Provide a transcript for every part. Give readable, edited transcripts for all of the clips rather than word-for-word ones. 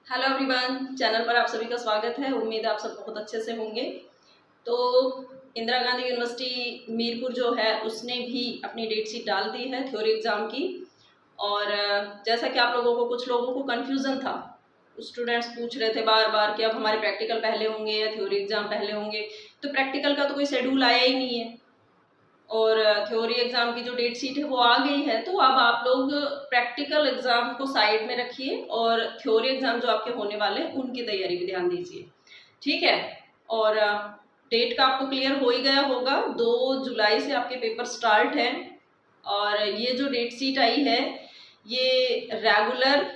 Hello everyone, channel पर आप सभी का स्वागत है। उम्मीद है आप सब बहुत अच्छे से होंगे। तो इंदिरा गांधी यूनिवर्सिटी मीरपुर जो है उसने भी अपनी डेट शीट डाल दी है थ्योरी एग्ज़ाम की। और जैसा कि आप लोगों को कुछ लोगों को कन्फ्यूज़न था, स्टूडेंट्स पूछ रहे थे बार बार कि अब हमारे प्रैक्टिकल पहले होंगे या थ्योरी एग्ज़ाम पहले होंगे। तो प्रैक्टिकल का तो कोई शेड्यूल आया ही नहीं है और थ्योरी एग्ज़ाम की जो डेट शीट है वो आ गई है। तो अब आप लोग प्रैक्टिकल एग्ज़ाम को साइड में रखिए और थ्योरी एग्ज़ाम जो आपके होने वाले हैं उनकी तैयारी पे ध्यान दीजिए, ठीक है। और डेट का आपको क्लियर हो ही गया होगा, 2 जुलाई से आपके पेपर स्टार्ट हैं। और ये जो डेट शीट आई है ये रेगुलर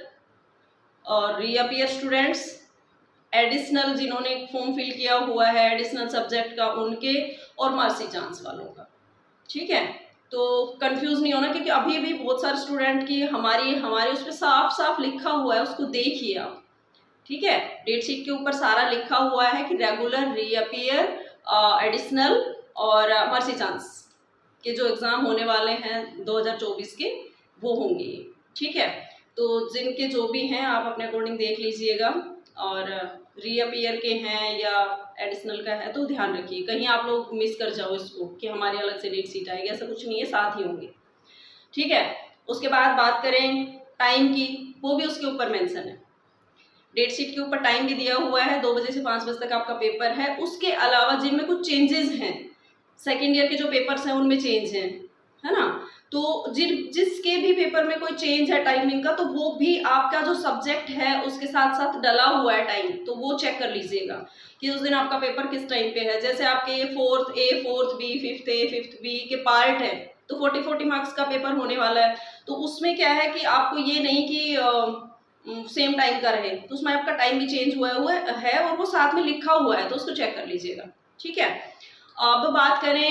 और रीअपियर स्टूडेंट्स, एडिशनल जिन्होंने फॉर्म फिल किया हुआ है एडिशनल सब्जेक्ट का उनके, और मार्सी चांस वालों का, ठीक है। तो कंफ्यूज नहीं होना, क्योंकि अभी भी बहुत सारे स्टूडेंट की हमारे उस पर साफ साफ लिखा हुआ है, उसको देखिए आप, ठीक है। डेट शीट के ऊपर सारा लिखा हुआ है कि रेगुलर, रीअपियर, एडिशनल और मर्सी चांस के जो एग्ज़ाम होने वाले हैं 2024 के वो होंगे, ठीक है। तो जिनके जो भी हैं आप अपने अकॉर्डिंग देख लीजिएगा। और रीअपियर के हैं या एडिशनल का है तो ध्यान रखिए कहीं आप लोग मिस कर जाओ इसको कि हमारी अलग से डेट शीट आएगी, ऐसा कुछ नहीं है, साथ ही होंगे, ठीक है। उसके बाद बात करें टाइम की, वो भी उसके ऊपर मेंशन है। डेट शीट के ऊपर टाइम भी दिया हुआ है, 2 बजे से 5 बजे तक आपका पेपर है। उसके अलावा जिनमें कुछ चेंजेस हैं, सेकेंड ईयर के जो पेपर्स हैं उनमें चेंज है ना। तो जिसके भी पेपर में कोई चेंज है टाइमिंग का, तो वो भी आपका जो सब्जेक्ट है उसके साथ साथ डला हुआ है टाइम, तो वो चेक कर लीजिएगा कि उस दिन आपका पेपर किस टाइम पे है। जैसे आपके ये 4th A, 4th B, 5th A, 5th B के पार्ट है, तो 40 मार्क्स का पेपर होने वाला है। तो उसमें क्या है कि आपको ये नहीं कि सेम टाइम का रहे, तो उसमें आपका टाइम भी चेंज हुआ है और वो साथ में लिखा हुआ है, तो उसको चेक कर लीजिएगा, ठीक है। अब बात करें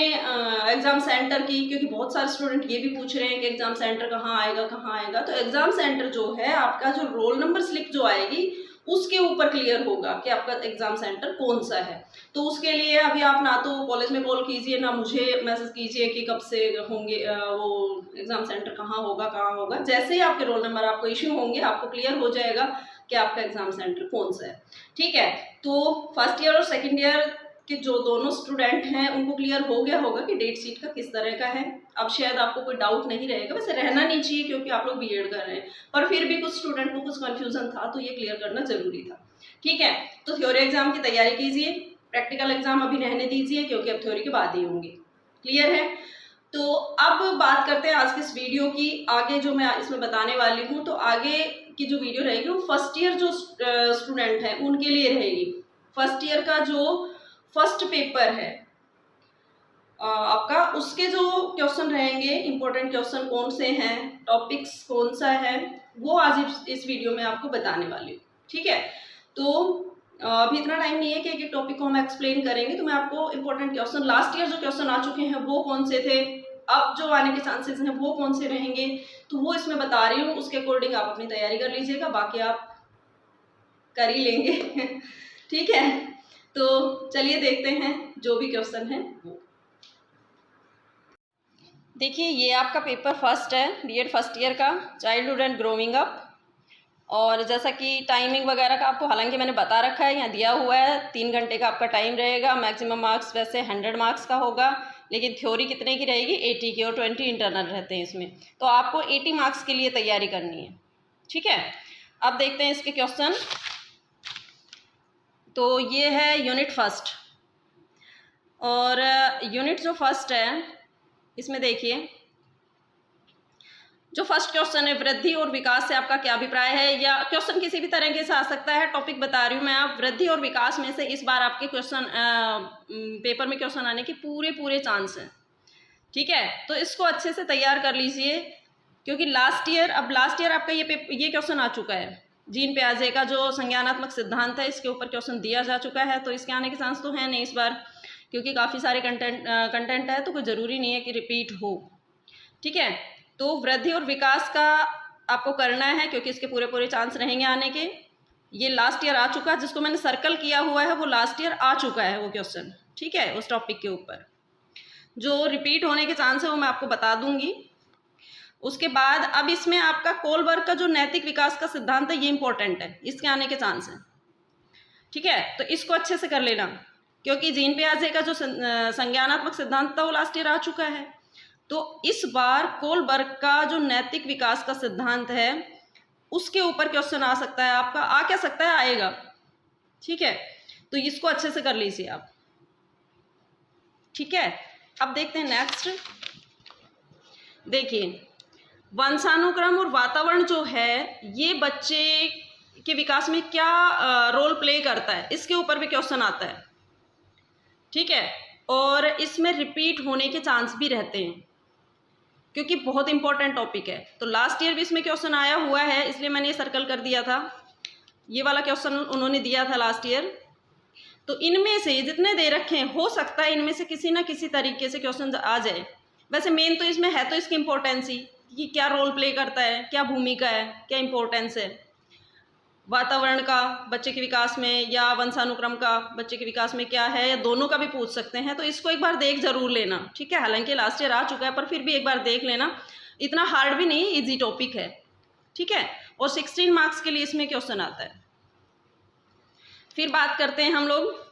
एग्ज़ाम सेंटर की, क्योंकि बहुत सारे स्टूडेंट ये भी पूछ रहे हैं कि एग्ज़ाम सेंटर कहाँ आएगा कहाँ आएगा। तो एग्ज़ाम सेंटर जो है आपका, जो रोल नंबर स्लिप जो आएगी उसके ऊपर क्लियर होगा कि आपका एग्ज़ाम सेंटर कौन सा है। तो उसके लिए अभी आप ना तो कॉलेज में कॉल कीजिए ना मुझे मैसेज कीजिए कि कब से होंगे वो एग्ज़ाम सेंटर कहाँ होगा। जैसे ही आपके रोल नंबर आपको इश्यू होंगे आपको क्लियर हो जाएगा कि आपका एग्ज़ाम सेंटर कौन सा है, ठीक है। तो फर्स्ट ईयर और सेकेंड ईयर कि जो दोनों स्टूडेंट हैं उनको क्लियर हो गया होगा कि डेट शीट का किस तरह का है। अब शायद आपको कोई डाउट नहीं रहेगा, वैसे रहना नहीं चाहिए क्योंकि आप लोग बीएड कर रहे हैं, पर फिर भी कुछ स्टूडेंट को कुछ कंफ्यूजन था तो ये क्लियर करना जरूरी था, ठीक है। तो थ्योरी एग्जाम की तैयारी कीजिए, प्रैक्टिकल एग्जाम अभी रहने दीजिए क्योंकि अब थ्योरी के बाद ही होंगे, क्लियर है। तो अब बात करते हैं आज की इस वीडियो की। आगे जो मैं इसमें बताने वाली हूँ, तो आगे की जो वीडियो रहेगी वो फर्स्ट ईयर जो स्टूडेंट हैं उनके लिए रहेगी। फर्स्ट ईयर का जो फर्स्ट पेपर है आपका, उसके जो क्वेश्चन रहेंगे, इंपॉर्टेंट क्वेश्चन कौन से हैं, टॉपिक्स कौन सा है, वो आज इस वीडियो में आपको बताने वाली हूँ, ठीक है। तो अभी इतना टाइम नहीं है कि एक टॉपिक को हम एक्सप्लेन करेंगे, तो मैं आपको इंपॉर्टेंट क्वेश्चन, लास्ट ईयर जो क्वेश्चन आ चुके हैं वो कौन से थे, अब जो आने के चांसेस हैं वो कौन से रहेंगे, तो वो इसमें बता रही हूँ। उसके अकॉर्डिंग आप अपनी तैयारी कर लीजिएगा, बाकी आप कर ही लेंगे ठीक है। तो चलिए देखते हैं जो भी क्वेश्चन है वो। देखिए ये आपका पेपर फर्स्ट है बीएड फर्स्ट ईयर का, चाइल्डहुड एंड ग्रोइंग अप। और जैसा कि टाइमिंग वगैरह का आपको हालांकि मैंने बता रखा है, यहाँ दिया हुआ है 3 घंटे का आपका टाइम रहेगा। मैक्सिमम मार्क्स वैसे 100 मार्क्स का होगा, लेकिन थ्योरी कितने की रहेगी, 80 की, और 20 इंटरनल रहते हैं इसमें। तो आपको 80 मार्क्स के लिए तैयारी करनी है, ठीक है। अब देखते हैं इसके क्वेश्चन। तो ये है यूनिट फर्स्ट, और यूनिट जो फर्स्ट है इसमें देखिए जो फर्स्ट क्वेश्चन है, वृद्धि और विकास से आपका क्या अभिप्राय है, या क्वेश्चन किसी भी तरह से आ सकता है, टॉपिक बता रही हूँ मैं। आप वृद्धि और विकास में से इस बार आपके क्वेश्चन पेपर में क्वेश्चन आने के पूरे चांस हैं, ठीक है। तो इसको अच्छे से तैयार कर लीजिए, क्योंकि लास्ट ईयर आपका ये क्वेश्चन आ चुका है। जीन प्याजे का जो संज्ञानात्मक सिद्धांत है इसके ऊपर क्वेश्चन दिया जा चुका है, तो इसके आने के चांस तो है नहीं इस बार, क्योंकि काफ़ी सारे कंटेंट है, तो कोई ज़रूरी नहीं है कि रिपीट हो, ठीक है। तो वृद्धि और विकास का आपको करना है, क्योंकि इसके पूरे चांस रहेंगे आने के। ये लास्ट ईयर आ चुका है, जिसको मैंने सर्कल किया हुआ है वो लास्ट ईयर आ चुका है वो क्वेश्चन, ठीक है। उस टॉपिक के ऊपर जो रिपीट होने के चांस है वो मैं आपको बता दूंगी। उसके बाद अब इसमें आपका कोलबर्ग का जो नैतिक विकास का सिद्धांत है ये इंपॉर्टेंट है, इसके आने के चांस हैं। ठीक है, तो इसको अच्छे से कर लेना, क्योंकि जीन पियाजे का जो संज्ञानात्मक सिद्धांत था वो लास्ट ईयर आ चुका है। तो इस बार कोलबर्ग का जो नैतिक विकास का सिद्धांत है उसके ऊपर क्वेश्चन आ सकता है आपका, आ क्या सकता है, आएगा। ठीक है, तो इसको अच्छे से कर लीजिए आप। ठीक है, अब देखते हैं नेक्स्ट। देखिए, वंशानुक्रम और वातावरण जो है ये बच्चे के विकास में क्या रोल प्ले करता है, इसके ऊपर भी क्वेश्चन आता है। ठीक है, और इसमें रिपीट होने के चांस भी रहते हैं, क्योंकि बहुत इंपॉर्टेंट टॉपिक है। तो लास्ट ईयर भी इसमें क्वेश्चन आया हुआ है, इसलिए मैंने ये सर्कल कर दिया था। ये वाला क्वेश्चन उन्होंने दिया था लास्ट ईयर। तो इनमें से जितने दे रखे हैं, हो सकता है इनमें से किसी ना किसी तरीके से क्वेश्चन आ जाए। वैसे मेन तो इसमें है तो इसकी इम्पोर्टेंस ही, कि क्या रोल प्ले करता है, क्या भूमिका है, क्या इम्पोर्टेंस है वातावरण का बच्चे के विकास में, या वंशानुक्रम का बच्चे के विकास में क्या है, या दोनों का भी पूछ सकते हैं। तो इसको एक बार देख जरूर लेना। ठीक है, हालांकि लास्ट ईयर आ चुका है पर फिर भी एक बार देख लेना, इतना हार्ड भी नहीं, इजी टॉपिक है। ठीक है, और 16 मार्क्स के लिए इसमें क्वेश्चन आता है। फिर बात करते हैं हम लोग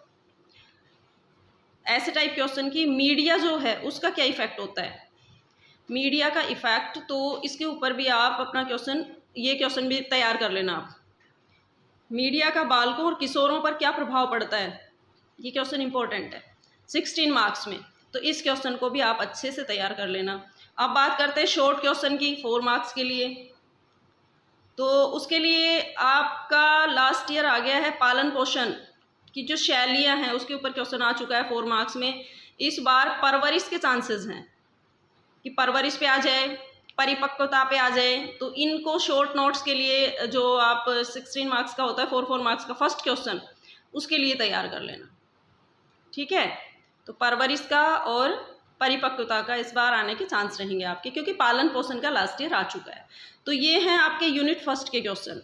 ऐसे टाइप क्वेश्चन की, मीडिया जो है उसका क्या इफेक्ट होता है, मीडिया का इफेक्ट। तो इसके ऊपर भी आप अपना क्वेश्चन, ये क्वेश्चन भी तैयार कर लेना आप। मीडिया का बालकों और किशोरों पर क्या प्रभाव पड़ता है, ये क्वेश्चन इंपॉर्टेंट है 16 मार्क्स में। तो इस क्वेश्चन को भी आप अच्छे से तैयार कर लेना। अब बात करते हैं शॉर्ट क्वेश्चन की 4 मार्क्स के लिए। तो उसके लिए आपका लास्ट ईयर आ गया है पालन पोषण की जो शैलियाँ हैं उसके ऊपर क्वेश्चन आ चुका है 4 मार्क्स में। इस बार परवरिश के चांसेस हैं कि परवरिश पे आ जाए, परिपक्वता पे आ जाए। तो इनको शॉर्ट नोट्स के लिए जो आप 16 मार्क्स का होता है 4 मार्क्स का फर्स्ट क्वेश्चन, उसके लिए तैयार कर लेना। ठीक है, तो परवरिश का और परिपक्वता का इस बार आने के चांस रहेंगे आपके, क्योंकि पालन पोषण का लास्ट ईयर आ चुका है। तो ये हैं आपके यूनिट फर्स्ट के क्वेश्चन।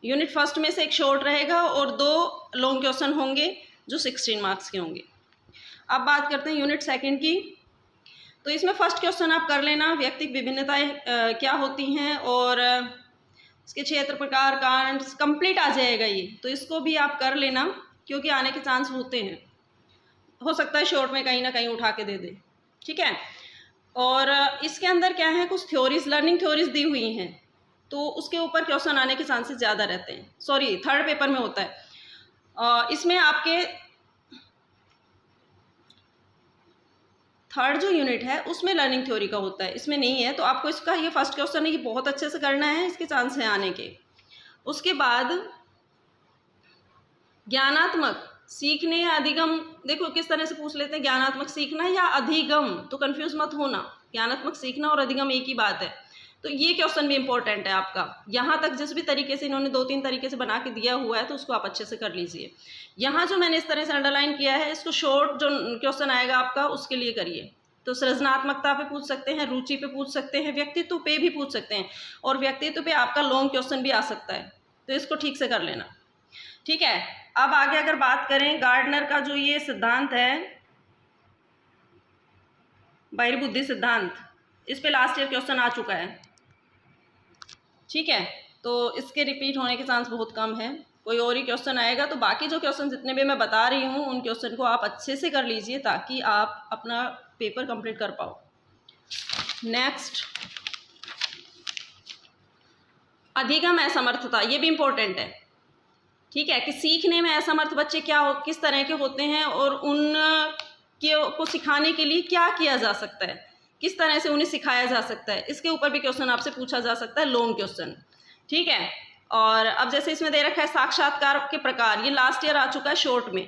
यूनिट फर्स्ट में से एक शॉर्ट रहेगा और 2 लॉन्ग क्वेश्चन होंगे जो 16 मार्क्स के होंगे। अब बात करते हैं यूनिट सेकंड की। तो इसमें फर्स्ट क्वेश्चन आप कर लेना, व्यक्तिक विभिन्नताएं क्या होती हैं, और इसके क्षेत्र, प्रकार, कारण कंप्लीट आ जाएगा ये। तो इसको भी आप कर लेना, क्योंकि आने के चांस होते हैं, हो सकता है शॉर्ट में कहीं ना कहीं उठा के दे दे। ठीक है, और इसके अंदर क्या है, कुछ थ्योरीज, लर्निंग थ्योरीज दी हुई हैं, तो उसके ऊपर क्वेश्चन आने के चांसेस ज़्यादा रहते हैं। सॉरी, थर्ड पेपर में होता है। इसमें आपके थर्ड जो यूनिट है उसमें लर्निंग थ्योरी का होता है, इसमें नहीं है। तो आपको इसका ये फर्स्ट क्वेश्चन है, ये बहुत अच्छे से करना है, इसके चांस हैं आने के। उसके बाद ज्ञानात्मक सीखने या अधिगम, देखो किस तरह से पूछ लेते हैं, ज्ञानात्मक सीखना या अधिगम, तो कंफ्यूज मत होना, ज्ञानात्मक सीखना और अधिगम एक ही बात है। तो ये क्वेश्चन भी इंपॉर्टेंट है आपका। यहाँ तक जिस भी तरीके से इन्होंने 2-3 तरीके से बना के दिया हुआ है, तो उसको आप अच्छे से कर लीजिए। यहाँ जो मैंने इस तरह से अंडरलाइन किया है, इसको शॉर्ट जो क्वेश्चन आएगा आपका उसके लिए करिए। तो सृजनात्मकता पे पूछ सकते हैं, रुचि पे पूछ सकते हैं, व्यक्तित्व पे भी पूछ सकते हैं, और व्यक्तित्व पे आपका लॉन्ग क्वेश्चन भी आ सकता है। तो इसको ठीक से कर लेना। ठीक है, अब आगे अगर बात करें गार्डनर का जो ये सिद्धांत है, बहिर्बुद्धि सिद्धांत, इस पे लास्ट ईयर क्वेश्चन आ चुका है। ठीक है, तो इसके रिपीट होने के चांस बहुत कम है। कोई और ही क्वेश्चन आएगा, तो बाकी जो क्वेश्चन जितने भी मैं बता रही हूँ उन क्वेश्चन को आप अच्छे से कर लीजिए, ताकि आप अपना पेपर कंप्लीट कर पाओ। नेक्स्ट, अधिगम असमर्थता, ये भी इम्पोर्टेंट है। ठीक है, कि सीखने में असमर्थ बच्चे किस तरह के होते हैं, और उन को सिखाने के लिए क्या किया जा सकता है, किस तरह से उन्हें सिखाया जा सकता है, इसके ऊपर भी क्वेश्चन आपसे पूछा जा सकता है, लॉन्ग क्वेश्चन। ठीक है, और अब जैसे इसमें दे रखा है साक्षात्कार के प्रकार, ये लास्ट ईयर आ चुका है शॉर्ट में।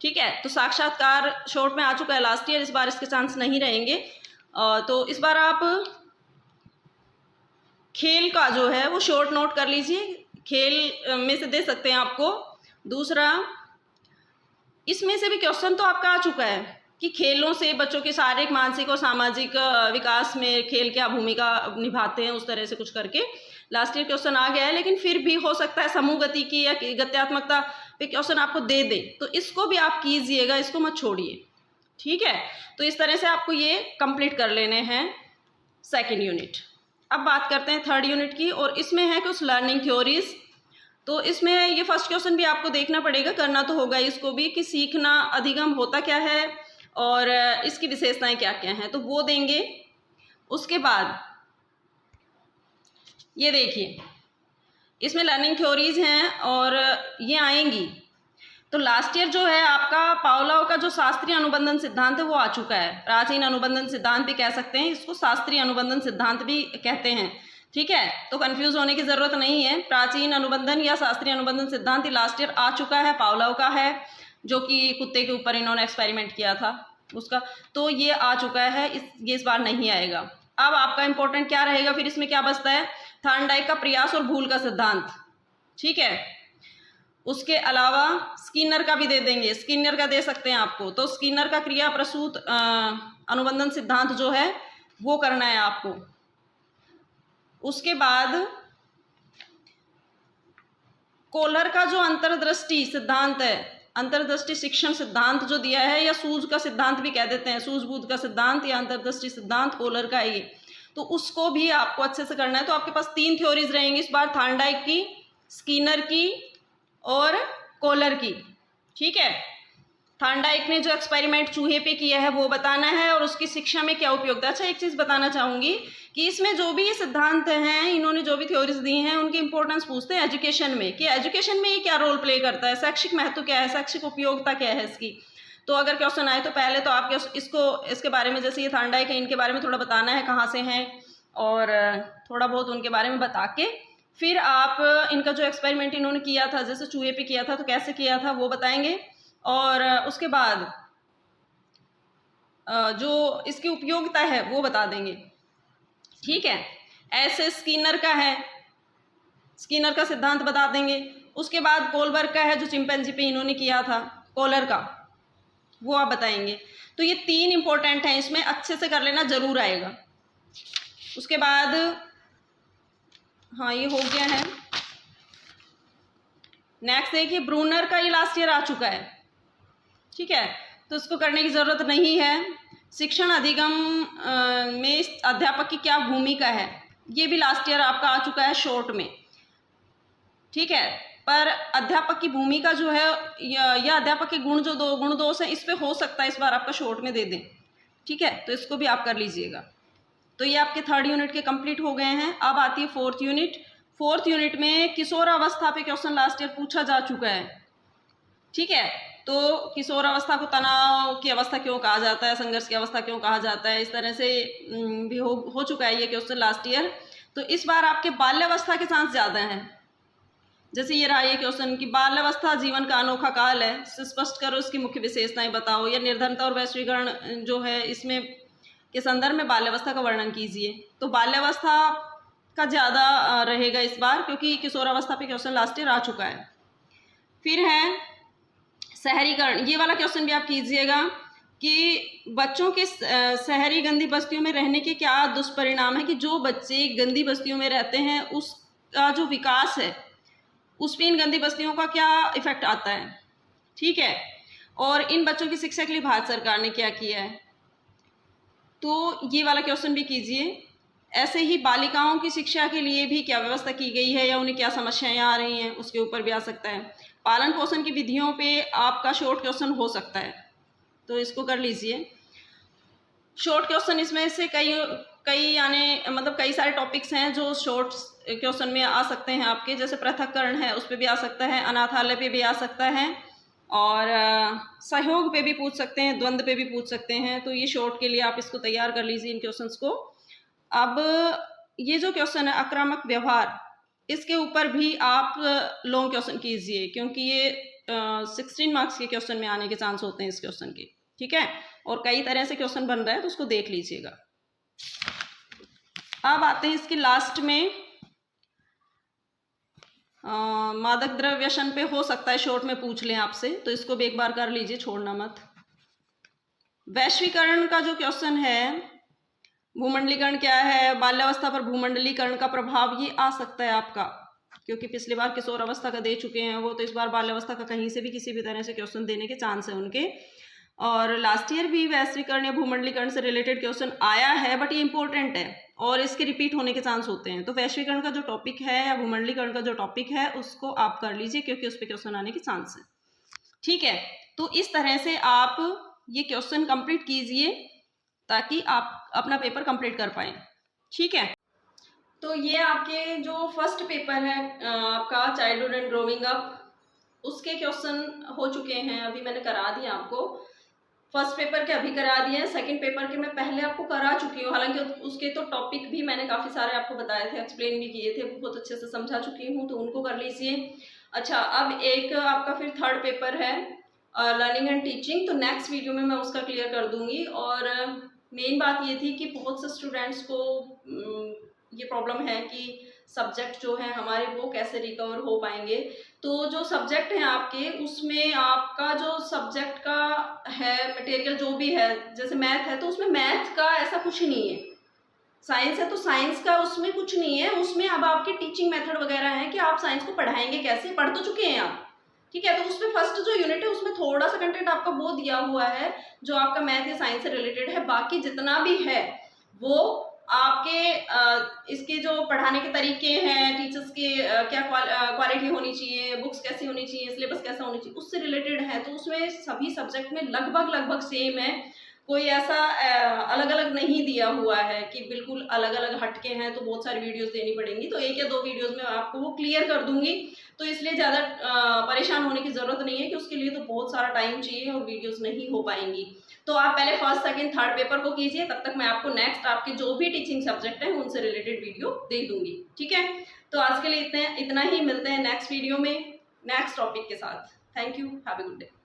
ठीक है, तो साक्षात्कार शॉर्ट में आ चुका है लास्ट ईयर, इस बार इसके चांस नहीं रहेंगे। तो इस बार आप खेल का जो है वो शॉर्ट नोट कर लीजिए, खेल में से दे सकते हैं आपको। दूसरा, इसमें से भी क्वेश्चन तो आपका आ चुका है कि खेलों से बच्चों के शारीरिक, मानसिक और सामाजिक विकास में खेल क्या भूमिका निभाते हैं, उस तरह से कुछ करके लास्ट ईयर क्वेश्चन आ गया है। लेकिन फिर भी हो सकता है समूह गति की या गत्यात्मकता पे क्वेश्चन आपको दे दे, तो इसको भी आप कीजिएगा, इसको मत छोड़िए। ठीक है, तो इस तरह से आपको ये कंप्लीट कर लेने हैं सेकेंड यूनिट। अब बात करते हैं थर्ड यूनिट की, और इसमें है कुछ लर्निंग थ्योरीज। तो इसमें ये फर्स्ट क्वेश्चन भी आपको देखना पड़ेगा, करना तो होगा इसको भी, कि सीखना अधिगम होता क्या है और इसकी विशेषताएं क्या क्या हैं, तो वो देंगे। उसके बाद ये देखिए, इसमें लर्निंग थ्योरीज हैं और ये आएंगी। तो लास्ट ईयर जो है आपका पावलोव का जो शास्त्रीय अनुबंधन सिद्धांत है वो आ चुका है। प्राचीन अनुबंधन सिद्धांत भी कह सकते हैं इसको, शास्त्रीय अनुबंधन सिद्धांत भी कहते हैं, ठीक है। तो कंफ्यूज होने की जरूरत नहीं है, प्राचीन अनुबंधन या शास्त्रीय अनुबंधन सिद्धांत लास्ट ईयर आ चुका है, पावलोव का है, जो कि कुत्ते के ऊपर इन्होंने एक्सपेरिमेंट किया था उसका, तो ये आ चुका है, ये इस बार नहीं आएगा। अब आपका इंपॉर्टेंट क्या रहेगा, फिर इसमें क्या बचता है, थॉर्नडाइक का प्रयास और भूल का सिद्धांत, ठीक है। उसके अलावा स्किनर का भी दे देंगे, स्किनर का दे सकते हैं आपको, तो स्किनर का क्रिया प्रसूत अनुबंधन सिद्धांत जो है वो करना है आपको। उसके बाद कोहलर का जो अंतर्दृष्टि सिद्धांत है, अंतर्दृष्टि शिक्षण सिद्धांत जो दिया है, या सूझ का सिद्धांत भी कह देते हैं, सूझबूझ का सिद्धांत या अंतर्दृष्टि सिद्धांत कोहलर का है ये, तो उसको भी आपको अच्छे से करना है। तो आपके पास 3 थ्योरीज रहेंगी इस बार, थॉर्नडाइक की, स्किनर की और कोहलर की, ठीक है। थॉर्नडाइक ने जो एक्सपेरिमेंट चूहे पे किया है वो बताना है और उसकी शिक्षा में क्या उपयोग था। अच्छा, एक चीज़ बताना चाहूँगी कि इसमें जो भी ये सिद्धांत हैं, इन्होंने जो भी थ्योरीज दी हैं, उनकी इंपॉर्टेंस पूछते हैं एजुकेशन में, कि एजुकेशन में ये क्या रोल प्ले करता है, शैक्षिक महत्व क्या है, शैक्षिक उपयोगिता क्या है इसकी। तो अगर क्वेश्चन आए तो पहले तो आपके इसके बारे में, जैसे ये थॉर्नडाइक है, इनके बारे में थोड़ा बताना है, कहाँ से हैं, और थोड़ा बहुत उनके बारे में बता के फिर आप इनका जो एक्सपेरिमेंट इन्होंने किया था, जैसे चूहे पे किया था तो कैसे किया था वो बताएंगे, और उसके बाद जो इसकी उपयोगिता है वो बता देंगे, ठीक है। ऐसे स्किनर का है, स्किनर का सिद्धांत बता देंगे। उसके बाद कोलबर्ग का है जो चिंपैंजी पे इन्होंने किया था, कोहलर का, वो आप बताएंगे। तो ये 3 इंपॉर्टेंट हैं, इसमें अच्छे से कर लेना, जरूर आएगा। उसके बाद हाँ, ये हो गया है। नेक्स्ट देखिए, ब्रूनर का ये लास्ट ईयर आ चुका है, ठीक है, तो इसको करने की जरूरत नहीं है। शिक्षण अधिगम में अध्यापक की क्या भूमिका है, ये भी लास्ट ईयर आपका आ चुका है शॉर्ट में, ठीक है। पर अध्यापक की भूमिका जो है या अध्यापक के गुण, जो गुण दोष हैं, इस पे हो सकता है इस बार आपका शॉर्ट में दे दें, ठीक है, तो इसको भी आप कर लीजिएगा। तो ये आपके थर्ड यूनिट के कंप्लीट हो गए हैं। अब आती है फोर्थ यूनिट। फोर्थ यूनिट में किशोर अवस्था पे क्वेश्चन लास्ट ईयर पूछा जा चुका है, ठीक है। तो किशोर अवस्था को तनाव की अवस्था क्यों कहा जाता है, संघर्ष की अवस्था क्यों कहा जाता है, इस तरह से भी हो चुका है ये क्वेश्चन लास्ट ईयर। तो इस बार आपके बाल्यावस्था के चांस ज़्यादा हैं। जैसे ये रहा ये क्वेश्चन कि बाल्यावस्था जीवन का अनोखा काल है, स्पष्ट करो इसकी मुख्य विशेषताएं बताओ, या निर्धनता और वैश्वीकरण जो है इसमें के संदर्भ में बाल्यावस्था का वर्णन कीजिए। तो बाल्यावस्था का ज़्यादा रहेगा इस बार, क्योंकि किशोरावस्था पे क्वेश्चन लास्ट ईयर आ चुका है। फिर है शहरीकरण, ये वाला क्वेश्चन भी आप कीजिएगा कि बच्चों के शहरी गंदी बस्तियों में रहने के क्या दुष्परिणाम है, कि जो बच्चे गंदी बस्तियों में रहते हैं उसका जो विकास है उस पर इन गंदी बस्तियों का क्या इफेक्ट आता है, ठीक है। और इन बच्चों की शिक्षा के लिए भारत सरकार ने क्या किया है, तो ये वाला क्वेश्चन भी कीजिए। ऐसे ही बालिकाओं की शिक्षा के लिए भी क्या व्यवस्था की गई है या उन्हें क्या समस्याएं आ रही हैं, उसके ऊपर भी आ सकता है। पालन पोषण की विधियों पे आपका शॉर्ट क्वेश्चन हो सकता है, तो इसको कर लीजिए। शॉर्ट क्वेश्चन इसमें से कई मतलब कई सारे टॉपिक्स हैं जो शॉर्ट क्वेश्चन में आ सकते हैं आपके, जैसे पृथक्करण है उस पर भी आ सकता है, अनाथालय पे भी आ सकता है, और सहयोग पे भी पूछ सकते हैं, द्वंद्व पे भी पूछ सकते हैं। तो ये शॉर्ट के लिए आप इसको तैयार कर लीजिए इन क्वेश्चंस को। अब ये जो क्वेश्चन है आक्रामक व्यवहार, इसके ऊपर भी आप लॉन्ग क्वेश्चन कीजिए, क्योंकि ये 16 मार्क्स के क्वेश्चन में आने के चांस होते हैं इस क्वेश्चन के, ठीक है। और कई तरह से क्वेश्चन बन रहा है तो उसको देख लीजिएगा। अब आते हैं इसके लास्ट में, मादक द्रव्य व्यसन पे हो सकता है शॉर्ट में पूछ लें आपसे, तो इसको भी एक बार कर लीजिए, छोड़ना मत। वैश्वीकरण का जो क्वेश्चन है, भूमंडलीकरण क्या है, बाल्यावस्था पर भूमंडलीकरण का प्रभाव, ये आ सकता है आपका, क्योंकि पिछली बार किशोर अवस्था का दे चुके हैं वो, तो इस बार बाल्यावस्था का कहीं से भी किसी भी तरह से क्वेश्चन देने के चांस है उनके। और लास्ट ईयर भी वैश्वीकरण या भूमंडलीकरण से रिलेटेड क्वेश्चन आया है, बट ये इंपॉर्टेंट है और इसके रिपीट होने के चांस होते हैं। तो वैश्वीकरण का जो टॉपिक है या भूमंडलीकरण का जो टॉपिक है उसको आप कर लीजिए, क्योंकि उस पर क्वेश्चन आने के चांस है। ठीक है, तो इस तरह से आप ये क्वेश्चन कंप्लीट कीजिए ताकि आप अपना पेपर कंप्लीट कर पाएँ। ठीक है, तो ये आपके जो फर्स्ट पेपर है आपका चाइल्डहुड एंड ग्रोइंग अप, उसके क्वेश्चन हो चुके हैं, अभी मैंने करा दिए आपको। फर्स्ट पेपर के अभी करा दिए हैं, सेकंड पेपर के मैं पहले आपको करा चुकी हूँ, हालांकि उसके तो टॉपिक भी मैंने काफ़ी सारे आपको बताए थे, एक्सप्लेन भी किए थे, बहुत अच्छे से समझा चुकी हूँ, तो उनको कर लीजिए। अच्छा, अब एक आपका फिर थर्ड पेपर है लर्निंग एंड टीचिंग, तो नेक्स्ट वीडियो में मैं उसका क्लियर कर दूंगी। और मेन बात ये थी कि बहुत से स्टूडेंट्स को ये प्रॉब्लम है कि सब्जेक्ट जो है हमारे वो कैसे रिकवर हो पाएंगे। तो जो सब्जेक्ट हैं आपके, उसमें आपका जो सब्जेक्ट का है मटेरियल जो भी है, जैसे मैथ है तो उसमें मैथ का ऐसा कुछ नहीं है, साइंस है तो साइंस का उसमें कुछ नहीं है। उसमें अब आपके टीचिंग मेथड वगैरह है कि आप साइंस को पढ़ाएंगे कैसे, पढ़ तो चुके हैं आप। ठीक है, तो उसमें फर्स्ट जो यूनिट है उसमें थोड़ा सा कंटेंट आपका वो दिया हुआ है जो आपका मैथ या साइंस से रिलेटेड है, बाकी जितना भी है वो आपके इसके जो पढ़ाने के तरीके हैं, टीचर्स के क्या क्वालिटी होनी चाहिए, बुक्स कैसी होनी चाहिए, सिलेबस कैसा होनी चाहिए, उससे रिलेटेड है। तो उसमें सभी सब्जेक्ट में लगभग सेम है, कोई ऐसा अलग अलग नहीं दिया हुआ है कि बिल्कुल अलग अलग हटके हैं तो बहुत सारी वीडियोस देनी पड़ेंगी। तो एक या दो वीडियोस में आपको वो क्लियर कर दूंगी, तो इसलिए ज़्यादा परेशान होने की ज़रूरत नहीं है कि उसके लिए तो बहुत सारा टाइम चाहिए और वीडियोस नहीं हो पाएंगी। तो आप पहले फर्स्ट सेकंड थर्ड पेपर को कीजिए, तब तक मैं आपको नेक्स्ट आपके जो भी टीचिंग सब्जेक्ट है उनसे रिलेटेड वीडियो दे दूंगी। ठीक है, तो आज के लिए इतना ही, मिलते हैं नेक्स्ट वीडियो में नेक्स्ट टॉपिक के साथ। Thank you, have a good day.